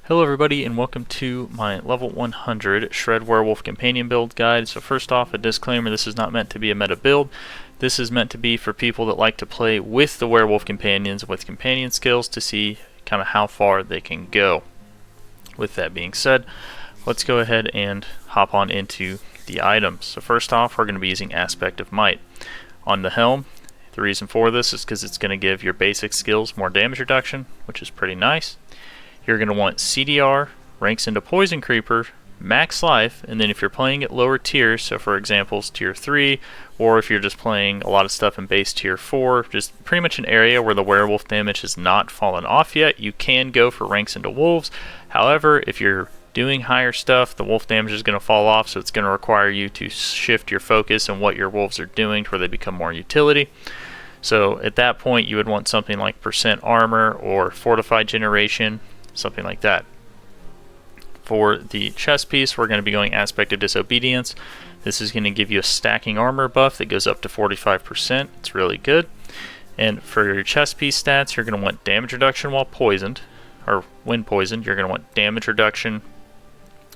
Hello everybody and welcome to my level 100 Shred Werewolf companion build guide. So first off, a disclaimer, this is not meant to be a meta build. This is meant to be for people that like to play with the werewolf companions with companion skills to see kind of how far they can go. With that being said, let's go ahead and hop on into the items. So first off, we're going to be using Aspect of Might. On the helm, the reason for this is because it's going to give your basic skills more damage reduction, which is pretty nice. You're going to want CDR, ranks into Poison Creeper, max life, and then if you're playing at lower tiers, so for example tier 3, or if you're just playing a lot of stuff in base tier 4, just pretty much an area where the werewolf damage has not fallen off yet, you can go for ranks into wolves. However, if you're doing higher stuff, the wolf damage is going to fall off, so it's going to require you to shift your focus on what your wolves are doing to where they become more utility. So at that point you would want something like percent armor or fortified generation, something like that. For the chest piece, we're going to be going Aspect of Disobedience. This is going to give you a stacking armor buff that goes up to 45%. It's really good. And for your chest piece stats, you're going to want damage reduction while poisoned, or when poisoned. You're going to want damage reduction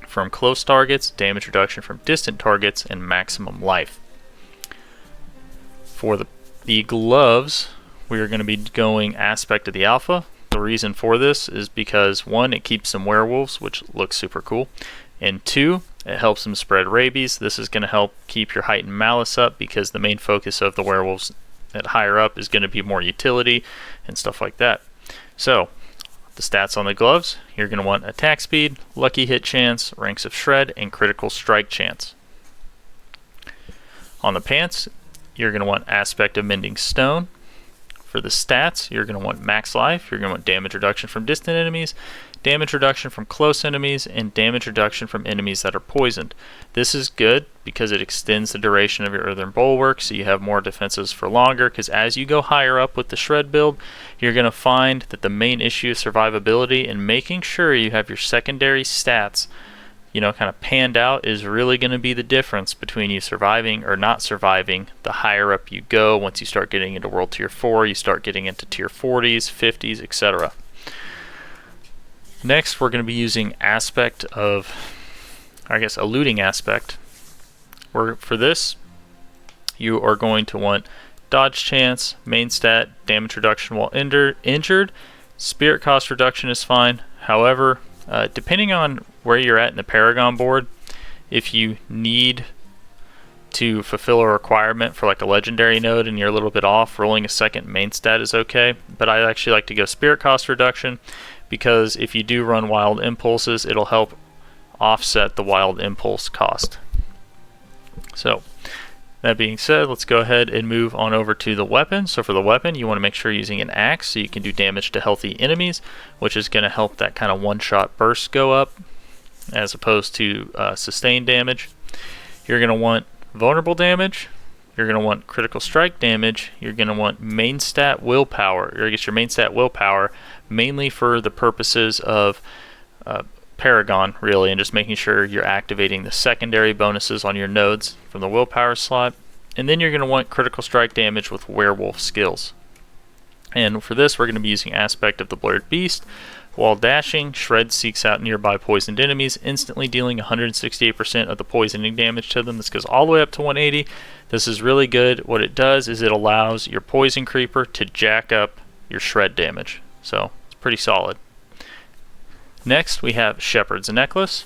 from close targets, damage reduction from distant targets, and maximum life. For the gloves, we are going to be going Aspect of the Alpha. The reason for this is because 1, it keeps some werewolves, which looks super cool, and 2, it helps them spread rabies. This is going to help keep your heightened malice up because the main focus of the werewolves at higher up is going to be more utility and stuff like that. So the stats on the gloves, you're going to want attack speed, lucky hit chance, ranks of shred, and critical strike chance. On the pants, you're going to want Aspect of Mending Stone. For the stats, you're going to want max life, you're going to want damage reduction from distant enemies, damage reduction from close enemies, and damage reduction from enemies that are poisoned. This is good because it extends the duration of your earthen bulwark, so you have more defenses for longer, because as you go higher up with the shred build, you're going to find that the main issue is survivability, and making sure you have your secondary stats kind of panned out is really going to be the difference between you surviving or not surviving the higher up you go. Once you start getting into World Tier 4, you start getting into Tier 40s, 50s, etc. Next, we're going to be using Aspect of, Eluding Aspect. For this, you are going to want Dodge Chance, main stat, damage reduction while injured. Spirit cost reduction is fine. However, depending on where you're at in the Paragon board, if you need to fulfill a requirement for like a legendary node and you're a little bit off, rolling a second main stat is okay. But I actually like to go spirit cost reduction because if you do run wild impulses, it'll help offset the wild impulse cost. So that being said, let's go ahead and move on over to the weapon. So for the weapon, you want to make sure you're using an axe so you can do damage to healthy enemies, which is going to help that kind of one-shot burst go up as opposed to sustained damage. You're going to want vulnerable damage. You're going to want critical strike damage. You're going to want main stat willpower, or I guess your main stat willpower, mainly for the purposes of Paragon, really, and just making sure you're activating the secondary bonuses on your nodes from the willpower slot. And then you're going to want critical strike damage with werewolf skills. And for this, we're going to be using Aspect of the Blurred Beast. While dashing, Shred seeks out nearby poisoned enemies, instantly dealing 168% of the poisoning damage to them. This goes all the way up to 180. This is really good. What it does is it allows your Poison Creeper to jack up your Shred damage. So it's pretty solid. Next, we have Shepherd's Necklace,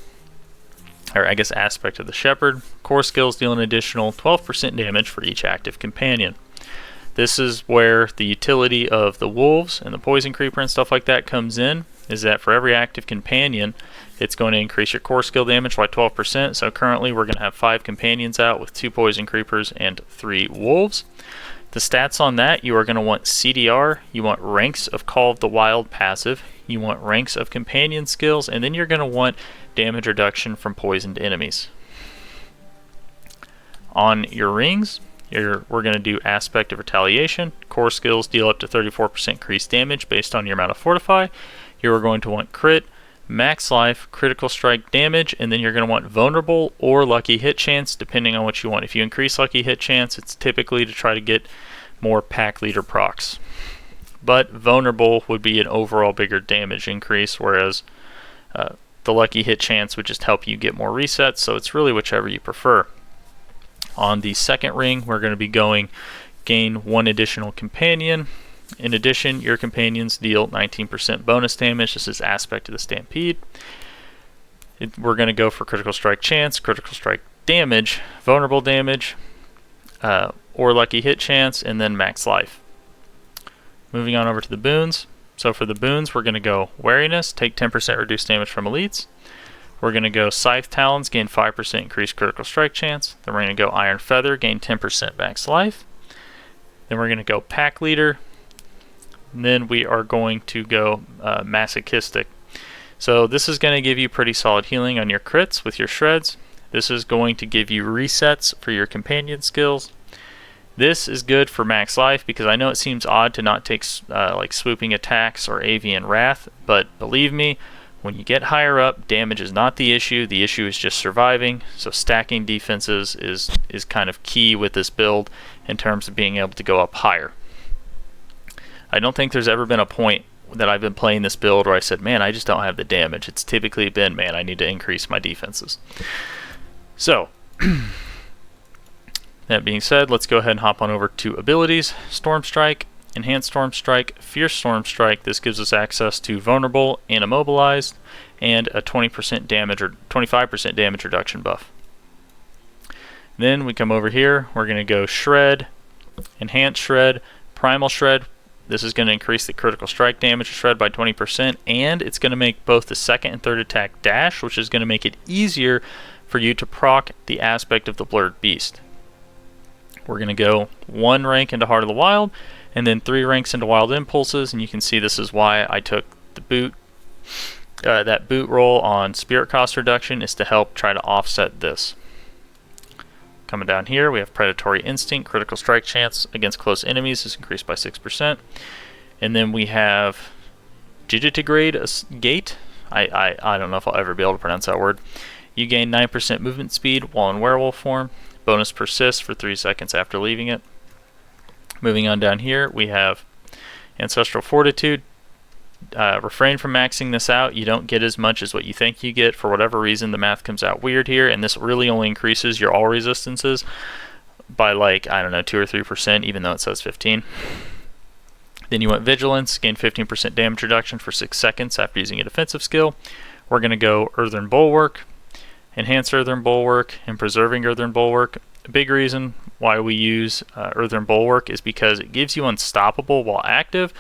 or I guess Aspect of the Shepherd. Core skills deal an additional 12% damage for each active companion. This is where the utility of the wolves and the Poison Creeper and stuff like that comes in, is that for every active companion, it's going to increase your core skill damage by 12%. So currently we're going to have 5 companions out with 2 Poison Creepers and 3 wolves. The stats on that, you are going to want CDR, you want ranks of Call of the Wild passive, you want ranks of companion skills, and then you're going to want damage reduction from poisoned enemies. On your rings, we're going to do Aspect of Retaliation. Core skills deal up to 34% increased damage based on your amount of Fortify. You are going to want crit, max life, critical strike damage, and then you're going to want vulnerable or lucky hit chance depending on what you want. If you increase lucky hit chance, it's typically to try to get more pack leader procs. But vulnerable would be an overall bigger damage increase, whereas The lucky hit chance would just help you get more resets, so it's really whichever you prefer. On the second ring, we're going to be going gain 1 additional companion. In addition, your companions deal 19% bonus damage. This is aspect of the Stampede. We're going to go for critical strike chance, critical strike damage, vulnerable damage, or lucky hit chance, and then max life. Moving on over to the boons. So for the boons, we're going to go wariness, take 10% reduced damage from elites. We're going to go Scythe Talons, gain 5% increased critical strike chance. Then we're going to go Iron Feather, gain 10% max life. Then we're going to go Pack Leader. And then we are going to go Masochistic. So this is going to give you pretty solid healing on your crits with your shreds. This is going to give you resets for your companion skills. This is good for max life because I know it seems odd to not take like swooping attacks or avian wrath, but believe me, when you get higher up, damage is not the issue. The issue is just surviving. So stacking defenses is kind of key with this build in terms of being able to go up higher. I don't think there's ever been a point that I've been playing this build where I said, man, I just don't have the damage. It's typically been, man, I need to increase my defenses. So, that being said, let's go ahead and hop on over to abilities. Storm Strike, Enhanced Storm Strike, Fierce Storm Strike. This gives us access to Vulnerable and Immobilized, and a 20% damage or 25% damage reduction buff. Then we come over here, we're going to go Shred, Enhanced Shred, Primal Shred. This is going to increase the critical strike damage of Shred by 20%, and it's going to make both the second and third attack dash, which is going to make it easier for you to proc the aspect of the Blurred Beast. We're going to go 1 rank into Heart of the Wild, and then 3 ranks into Wild Impulses, and you can see this is why I took the boot. That boot roll on Spirit Cost Reduction is to help try to offset this. Coming down here, we have Predatory Instinct, critical strike chance against close enemies is increased by 6%. And then we have Digitigrade Gate. I don't know if I'll ever be able to pronounce that word. You gain 9% movement speed while in werewolf form. Bonus persists for 3 seconds after leaving it. Moving on down here, we have Ancestral Fortitude. Refrain from maxing this out. You don't get as much as what you think you get. For whatever reason, the math comes out weird here, and this really only increases your all resistances by like, I don't know, 2 or 3%, even though it says 15. Then you want Vigilance, gain 15% damage reduction for 6 seconds after using a defensive skill. We're going to go Earthen Bulwark, Enhanced Earthen Bulwark, and Preserving Earthen Bulwark. A big reason why we use Earthen Bulwark is because it gives you Unstoppable while active,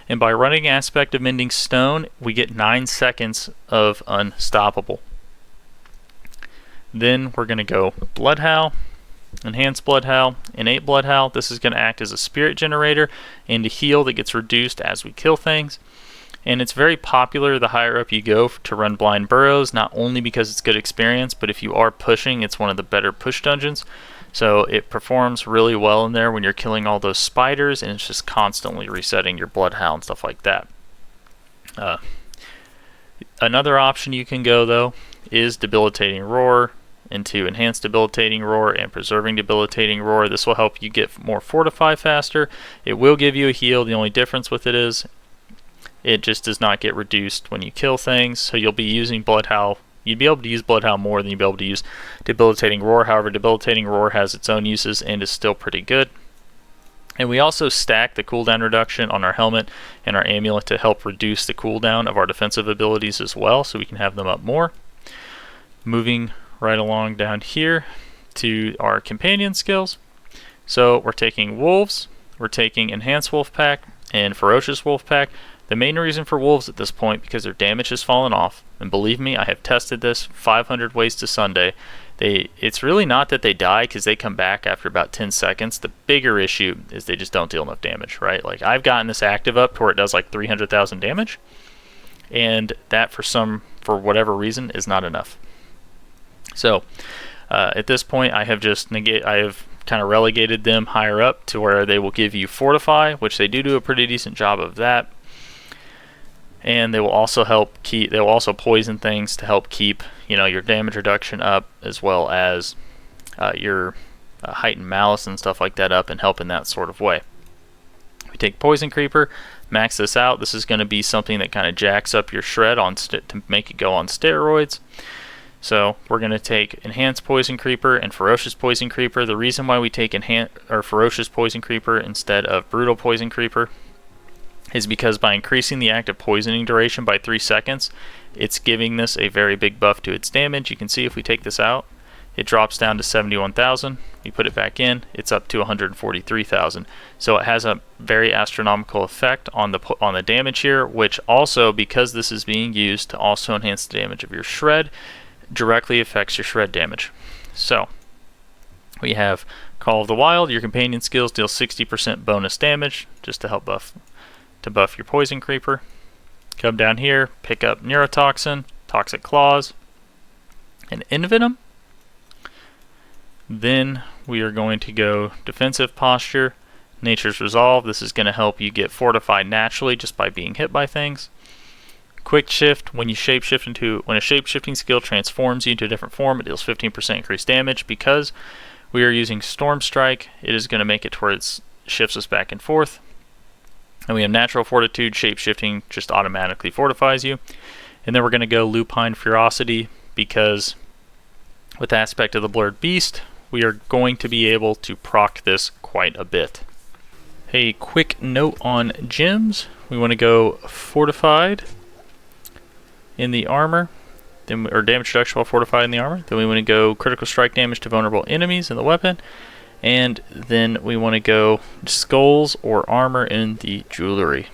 and by running Aspect of Mending Stone, we get 9 seconds of Unstoppable. Then we're going to go Blood Howl, Enhanced Blood Howl, Innate Blood Howl. This is going to act as a spirit generator and a heal that gets reduced as we kill things. And it's very popular the higher up you go to run Blind Burrows, not only because it's good experience, but if you are pushing, it's one of the better push dungeons. So it performs really well in there when you're killing all those spiders, and it's just constantly resetting your Blood Howl and stuff like that. Another option you can go, though, is Debilitating Roar into Enhanced Debilitating Roar and Preserving Debilitating Roar. This will help you get more Fortify faster. It will give you a heal. The only difference with it is it just does not get reduced when you kill things, so you'll be using Blood Howl. You'd be able to use Blood Howl more than you'd be able to use Debilitating Roar. However, Debilitating Roar has its own uses and is still pretty good. And we also stack the cooldown reduction on our helmet and our amulet to help reduce the cooldown of our defensive abilities as well, so we can have them up more. Moving right along down here to our companion skills. So we're taking Wolves, we're taking Enhanced Wolf Pack, and Ferocious Wolf Pack. The main reason for wolves at this point, because their damage has fallen off, and believe me, I have tested this 500 ways to Sunday. It's really not that they die, because they come back after about 10 seconds. The bigger issue is they just don't deal enough damage, right? Like, I've gotten this active up to where it does like 300,000 damage, and that for whatever reason is not enough. So at this point, I have kind of relegated them higher up to where they will give you Fortify, which they do a pretty decent job of that. And they will also they will also poison things to help keep, your damage reduction up, as well as your heightened malice and stuff like that up, and help in that sort of way. We take Poison Creeper. max this out. This is going to be something that kind of jacks up your shred to make it go on steroids. So we're going to take Enhanced Poison Creeper and Ferocious Poison Creeper. The reason why we take Ferocious Poison Creeper instead of Brutal Poison Creeper is because by increasing the active poisoning duration by 3 seconds, it's giving this a very big buff to its damage. You can see if we take this out, it drops down to 71,000. We put it back in, it's up to 143,000. So it has a very astronomical effect on the damage here, which also, because this is being used to also enhance the damage of your shred, directly affects your shred damage. So we have Call of the Wild. Your companion skills deal 60% bonus damage, just to help buff your Poison Creeper. Come down here, pick up Neurotoxin, Toxic Claws, and Envenom. Then we are going to go Defensive Posture, Nature's Resolve. This is going to help you get fortified naturally just by being hit by things. Quick Shift, when a shape-shifting skill transforms you into a different form, it deals 15% increased damage. Because we are using Storm Strike, it is going to make it to where it shifts us back and forth. And we have Natural Fortitude. Shape-shifting just automatically fortifies you. And then we're going to go Lupine Ferocity, because with Aspect of the Blurred Beast, we are going to be able to proc this quite a bit. A quick note on gems. We want to go Fortified in the armor, or damage reduction while fortified in the armor. Then we want to go critical strike damage to vulnerable enemies in the weapon. And then we want to go skulls or armor in the jewelry.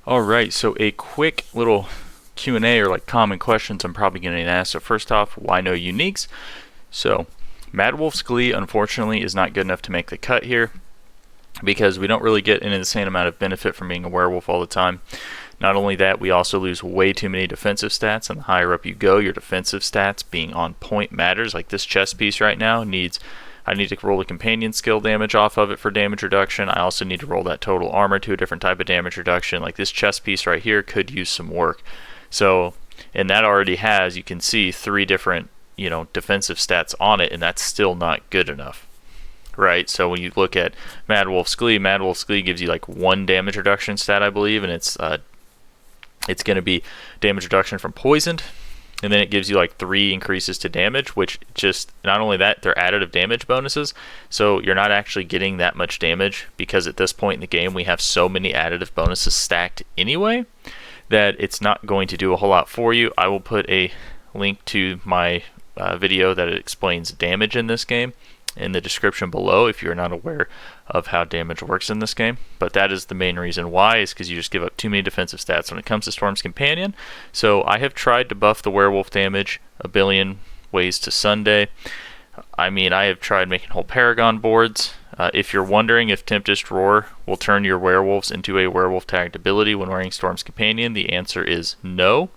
Alright, so a quick little Q&A, or like common questions I'm probably getting asked. So first off, why no uniques? So Mad Wolf's Glee, unfortunately, is not good enough to make the cut here, because we don't really get an insane amount of benefit from being a werewolf all the time. Not only that, we also lose way too many defensive stats, and the higher up you go, your defensive stats being on point matters. Like this chest piece right now I need to roll the companion skill damage off of it for damage reduction. I also need to roll that total armor to a different type of damage reduction. Like this chest piece right here could use some work. So, and that already has, you can see, 3 different defensive stats on it, and that's still not good enough, right? So when you look at Mad Wolf's Glee gives you like 1 damage reduction stat, I believe, and it's going to be damage reduction from poisoned, and then it gives you like 3 increases to damage, which just, not only that, they're additive damage bonuses, so you're not actually getting that much damage, because at this point in the game we have so many additive bonuses stacked anyway that it's not going to do a whole lot for you. I will put a link to my video that explains damage in this game in the description below if you're not aware of how damage works in this game. But that is the main reason why, is because you just give up too many defensive stats when it comes to Storm's Companion. So I have tried to buff the werewolf damage a billion ways to Sunday. I mean, I have tried making whole Paragon boards. If you're wondering if Tempest Roar will turn your werewolves into a werewolf tagged ability when wearing Storm's Companion, the answer is no.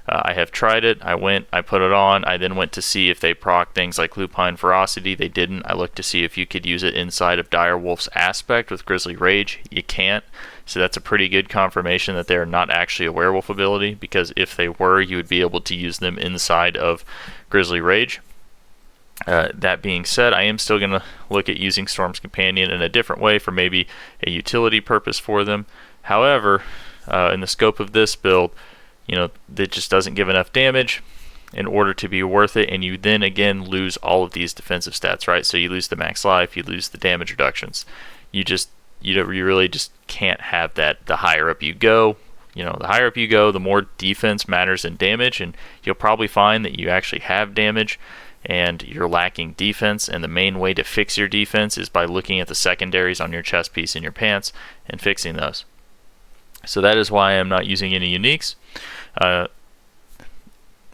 I have tried it. I put it on. I then went to see if they proc things like Lupine Ferocity. They didn't. I looked to see if you could use it inside of Direwolf's Aspect with Grisly Rage. You can't. So that's a pretty good confirmation that they're not actually a werewolf ability, because if they were, you would be able to use them inside of Grisly Rage. That being said, I am still going to look at using Storm's Companion in a different way for maybe a utility purpose for them. However, in the scope of this build, that just doesn't give enough damage in order to be worth it, and you then again lose all of these defensive stats, right? So you lose the max life, you lose the damage reductions. You really just can't have that. The higher up you go, the more defense matters than damage, and you'll probably find that you actually have damage and you're lacking defense, and the main way to fix your defense is by looking at the secondaries on your chest piece and your pants and fixing those. So that is why I'm not using any uniques.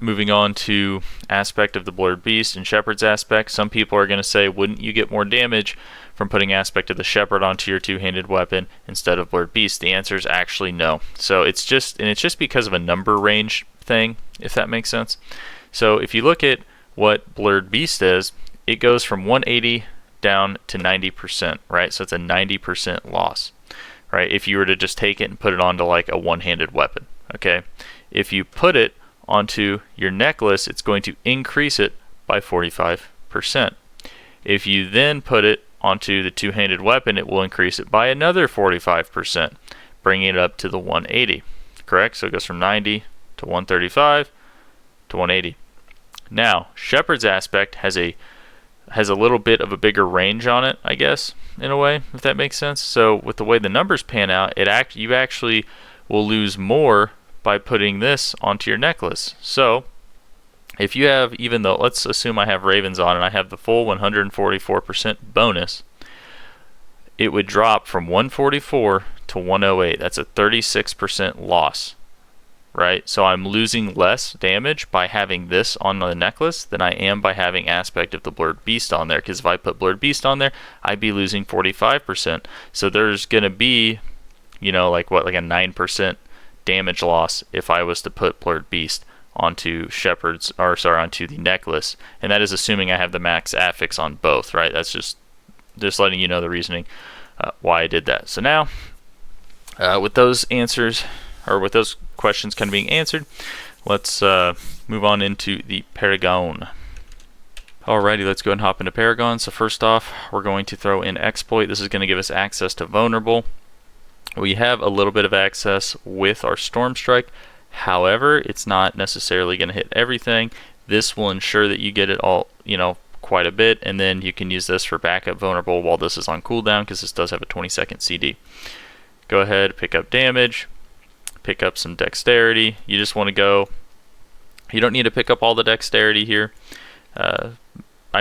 Moving on to Aspect of the Blurred Beast and Shepherd's Aspect. Some people are going to say, wouldn't you get more damage from putting Aspect of the Shepherd onto your two-handed weapon instead of Blurred Beast? The answer is actually no. So it's just because of a number range thing, if that makes sense. So if you look at what Blurred Beast is, it goes from 180 down to 90%, right? So it's a 90% loss, right? If you were to just take it and put it onto like a one-handed weapon, okay? If you put it onto your necklace, it's going to increase it by 45%. If you then put it onto the two-handed weapon, it will increase it by another 45%. bringing it up to the 180. Correct? So it goes from 90 to 135 to 180. Now, Shepherd's aspect has a little bit of a bigger range on it, I guess, in a way, if that makes sense. So with the way the numbers pan out, you actually will lose more by putting this onto your necklace. So if you have, even though, let's assume I have Ravens on and I have the full 144% bonus, it would drop from 144 to 108. That's a 36% loss, right? So I'm losing less damage by having this on the necklace than I am by having aspect of the Blurred Beast on there, because if I put Blurred Beast on there, I'd be losing 45%. So there's going to be, like a 9% damage loss if I was to put Blurred Beast onto onto the necklace, and that is assuming I have the max affix on both, right? That's just letting you know the reasoning why I did that. So now, with those answers, or with those questions kind of being answered, let's move on into the Paragon. Alrighty, let's go ahead and hop into Paragon. So first off, we're going to throw in Exploit. This is going to give us access to Vulnerable. We have a little bit of access with our Storm Strike. However, it's not necessarily going to hit everything. This will ensure that you get it all, quite a bit, and then you can use this for backup vulnerable while this is on cooldown, because this does have a 20-second CD. Go ahead, pick up damage, pick up some dexterity. You just want to go, you don't need to pick up all the dexterity here.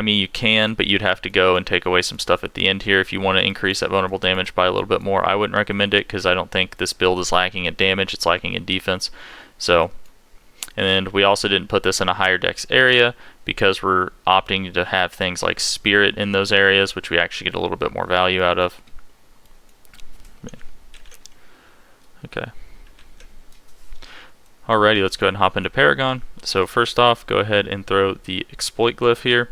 You can, but you'd have to go and take away some stuff at the end here if you want to increase that vulnerable damage by a little bit more. I wouldn't recommend it, because I don't think this build is lacking in damage, it's lacking in defense. So, and we also didn't put this in a higher dex area because we're opting to have things like Spirit in those areas, which we actually get a little bit more value out of. Okay. Alrighty, let's go ahead and hop into Paragon. So first off, go ahead and throw the Exploit glyph here.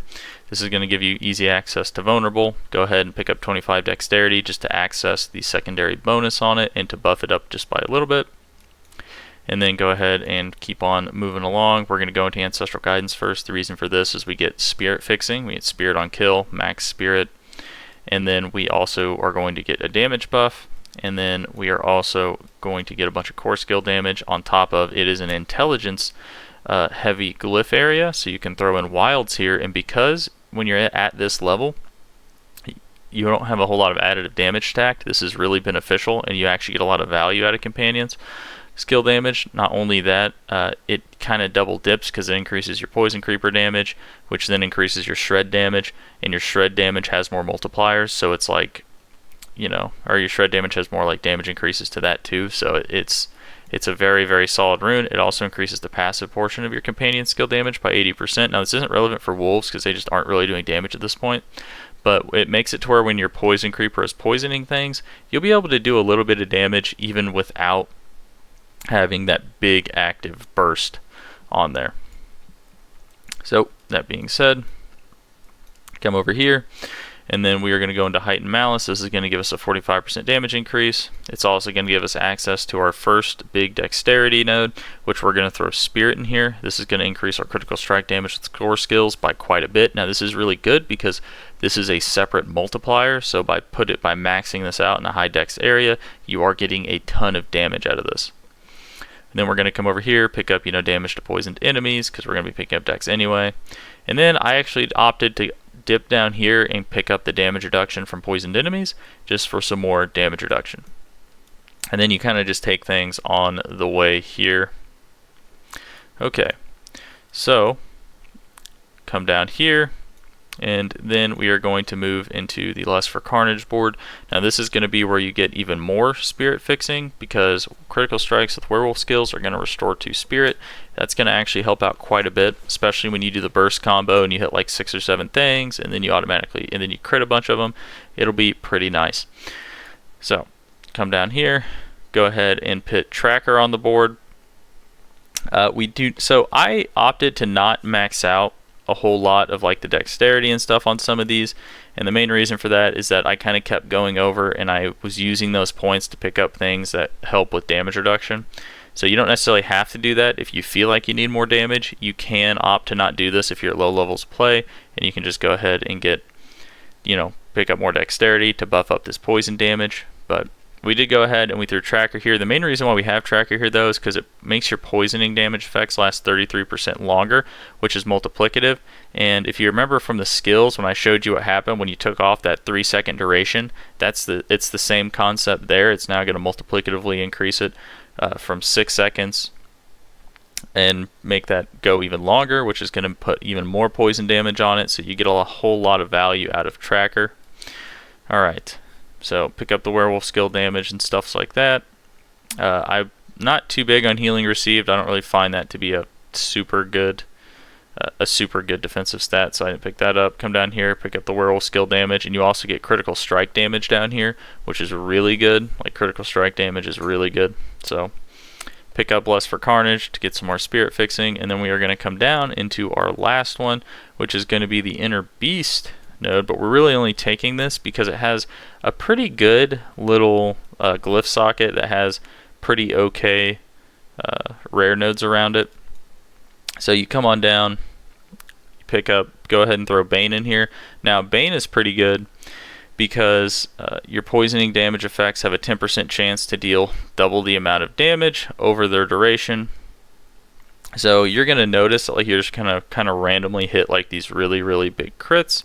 This is going to give you easy access to Vulnerable. Go ahead and pick up 25 Dexterity just to access the secondary bonus on it and to buff it up just by a little bit. And then go ahead and keep on moving along. We're going to go into Ancestral Guidance first. The reason for this is we get Spirit Fixing. We get Spirit on Kill, Max Spirit. And then we also are going to get a damage buff. And then we are also going to get a bunch of core skill damage on top of it is an intelligence heavy glyph area, so you can throw in wilds here, and because when you're at this level you don't have a whole lot of additive damage stacked, this is really beneficial and you actually get a lot of value out of companions. Skill damage, not only that, it kind of double dips because it increases your poison creeper damage, which then increases your shred damage, and your shred damage has more multipliers, so it's like, or your shred damage has more like damage increases to that too, so it's a very, very solid rune. It also increases the passive portion of your companion skill damage by 80%. Now this isn't relevant for wolves because they just aren't really doing damage at this point, but it makes it to where when your poison creeper is poisoning things, you'll be able to do a little bit of damage even without having that big active burst on there. So that being said, come over here, and then we are going to go into Heightened Malice. This is going to give us a 45% damage increase. It's also going to give us access to our first big dexterity node, which we're going to throw Spirit in here. This is going to increase our critical strike damage with core skills by quite a bit. Now this is really good because this is a separate multiplier, so by maxing this out in a high dex area, you are getting a ton of damage out of this. And then we're going to come over here, pick up damage to poisoned enemies, because we're going to be picking up dex anyway. And then I actually opted to dip down here and pick up the damage reduction from poisoned enemies, just for some more damage reduction. And then you kind of just take things on the way here. Okay, so come down here, and then we are going to move into the Lust for Carnage board. Now this is going to be where you get even more Spirit Fixing, because critical strikes with werewolf skills are going to restore 2 spirit. That's going to actually help out quite a bit, especially when you do the burst combo and you hit like 6 or 7 things, and then you you crit a bunch of them. It'll be pretty nice. So come down here, go ahead and put Tracker on the board. So I opted to not max out a whole lot of like the dexterity and stuff on some of these, and the main reason for that is that I kind of kept going over and I was using those points to pick up things that help with damage reduction. So you don't necessarily have to do that. If you feel like you need more damage, you can opt to not do this if you're at low levels of play, and you can just go ahead and get, pick up more dexterity to buff up this poison damage. But we did go ahead and we threw Tracker here. The main reason why we have Tracker here, though, is because it makes your poisoning damage effects last 33% longer, which is multiplicative. And if you remember from the skills, when I showed you what happened when you took off that 3-second duration, it's the same concept there. It's now going to multiplicatively increase it from 6 seconds and make that go even longer, which is going to put even more poison damage on it. So you get a whole lot of value out of Tracker. All right. So pick up the werewolf skill damage and stuff like that. I'm not too big on healing received. I don't really find that to be a super good defensive stat, so I didn't pick that up. Come down here, pick up the werewolf skill damage, and you also get critical strike damage down here, which is really good. Like, critical strike damage is really good. So pick up Bless for Carnage to get some more spirit fixing, and then we are going to come down into our last one, which is going to be the Inner Beast node, but we're really only taking this because it has a pretty good little glyph socket that has pretty okay rare nodes around it. So you come on down, pick up, go ahead and throw Bane in here. Now Bane is pretty good because your poisoning damage effects have a 10% chance to deal double the amount of damage over their duration. So you're going to notice that, like, you're just kind of randomly hit like these really big crits.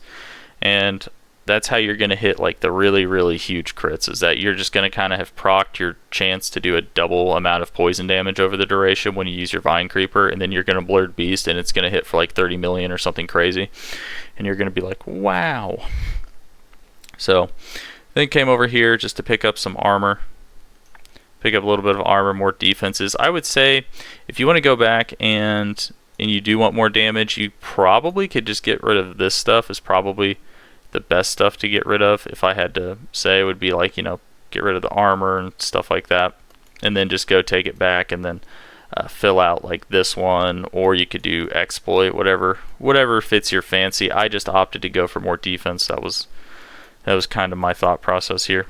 And that's how you're going to hit like the really huge crits, is that you're just going to kind of have procced your chance to do a double amount of poison damage over the duration when you use your Vine Creeper, and then you're going to Blurred Beast and it's going to hit for like 30 million or something crazy, and you're going to be like, wow. So then came over here just to pick up some armor, pick up a little bit of armor, more defenses. I would say if you want to go back and you do want more damage, you probably could just get rid of this stuff. Is probably the best stuff to get rid of. If I had to say, it would be like, get rid of the armor and stuff like that, and then just go take it back and then fill out like this one, or you could do exploit, whatever fits your fancy. I just opted to go for more defense. That was kind of my thought process here.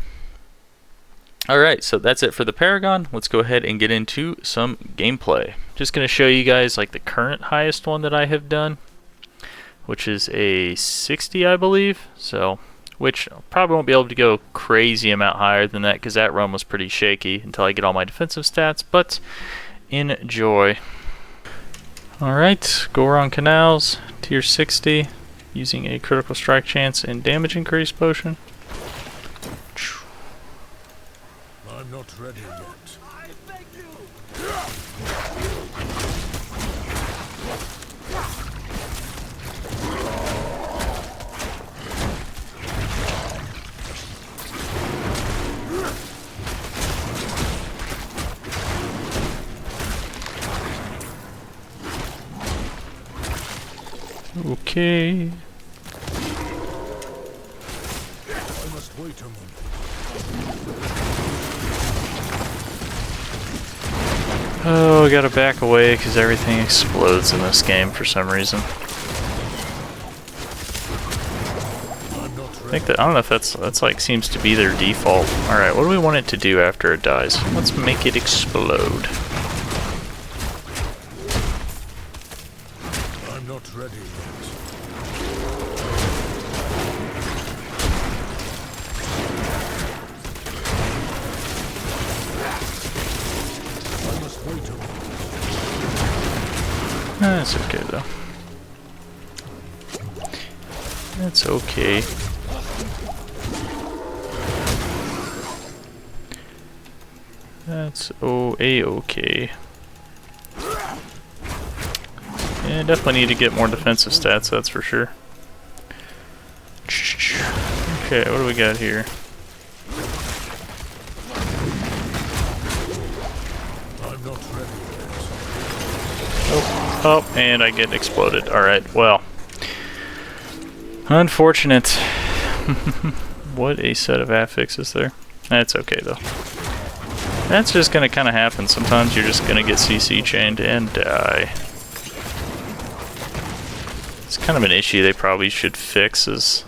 Alright, so that's it for the Paragon. Let's go ahead and get into some gameplay. Just going to show you guys like the current highest one that I have done, which is a 60, I believe. So, which probably won't be able to go crazy amount higher than that because that run was pretty shaky until I get all my defensive stats, but enjoy. Alright, go around canals, tier 60, using a critical strike chance and damage increase potion. I'm not ready yet. I beg you. Okay. I must wait a moment. Oh, I gotta back away because everything explodes in this game for some reason. I don't know if that's like seems to be their default. Alright, what do we want it to do after it dies? Let's make it explode. I'm not ready yet. I must wait a moment. That's okay though. That's okay. That's a-okay. Yeah, definitely need to get more defensive stats, that's for sure. Okay, what do we got here? I'm not ready yet. Oh, and I get exploded. Alright, well. Unfortunate. What a set of affixes there. That's okay though. That's just gonna kinda happen. Sometimes you're just gonna get CC chained and die. It's kind of an issue they probably should fix, is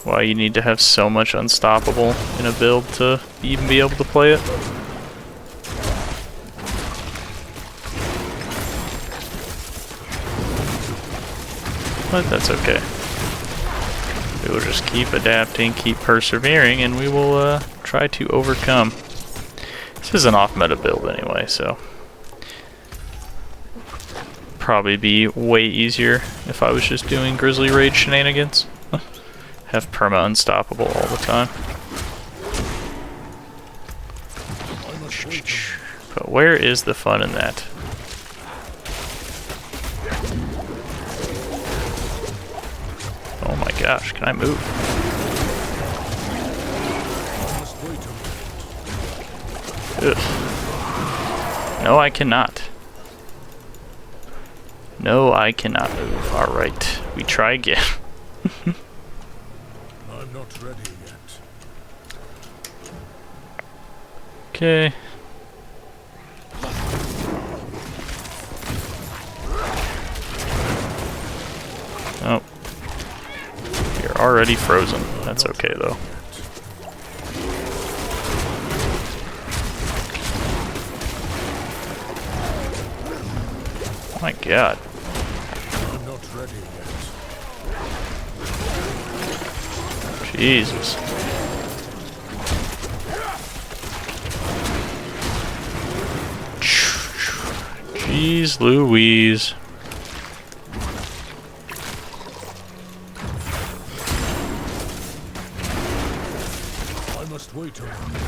why you need to have so much unstoppable in a build to even be able to play it. But that's okay. We will just keep adapting, keep persevering, and we will try to overcome. This is an off-meta build anyway, so probably be way easier if I was just doing Grizzly Raid shenanigans. Have perma unstoppable all the time. But where is the fun in that? Oh my gosh, can I move? Ugh. No, I cannot. No, I cannot move. Alright, we try again. I'm not ready yet. Okay. Oh. You're already frozen. That's okay though. Oh my god. I'm not ready yet. Jesus. Jeez Louise. I must wait a moment.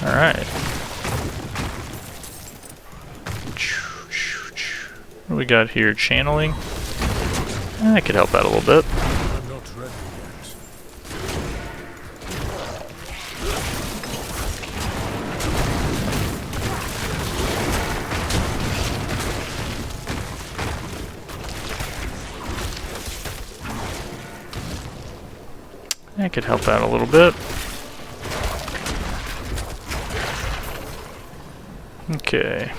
Alright. What do we got here? Channeling? That could help out a little bit. I'm not ready yet. That could help out a little bit. Okay.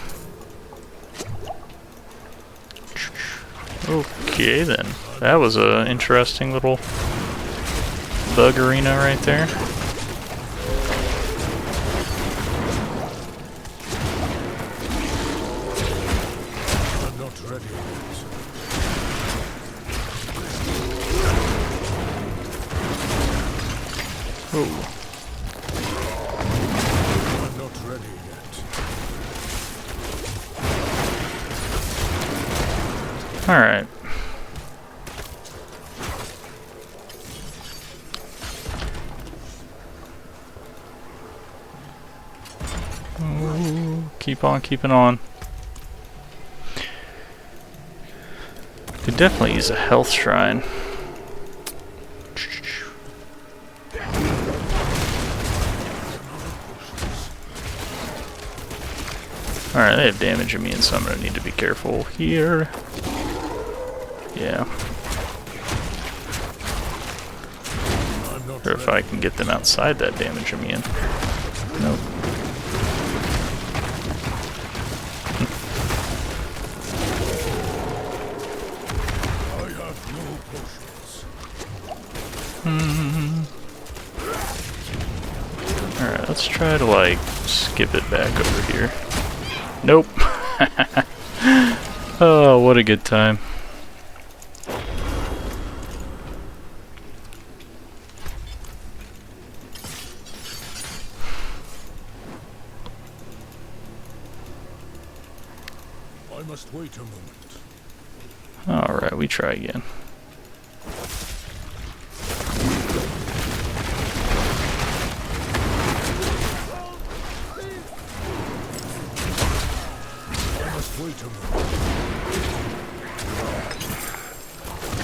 Okay then. That was a interesting little bug arena right there. I'm not ready yet. Oh. I'm not ready yet. Alright. Oh, keep on keeping on. Could definitely use a health shrine. Alright, they have damage immune, so I'm gonna need to be careful here. Yeah. Or if I can get them outside that damage immune. Nope. I have no potions. Alright, let's try to like skip it back over here. Nope. Oh, what a good time. I must wait a moment. Alright, we try again. Wait a moment.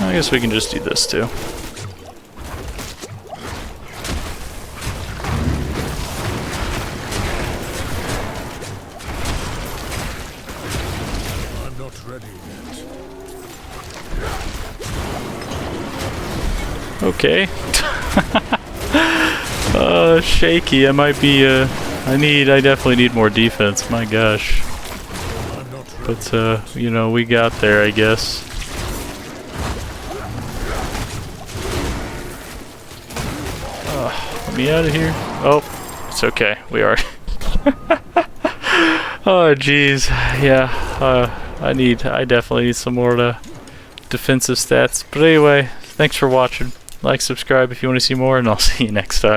I guess we can just do this too. I'm not ready yet. Okay. Shaky. I might be, I definitely need more defense. My gosh. But, you know, we got there, I guess. Let me out of here. Oh, it's okay. We are. Oh, jeez. Yeah. I definitely need some more defensive stats. But anyway, Thanks for watching. Like, subscribe if you want to see more, and I'll see you next time.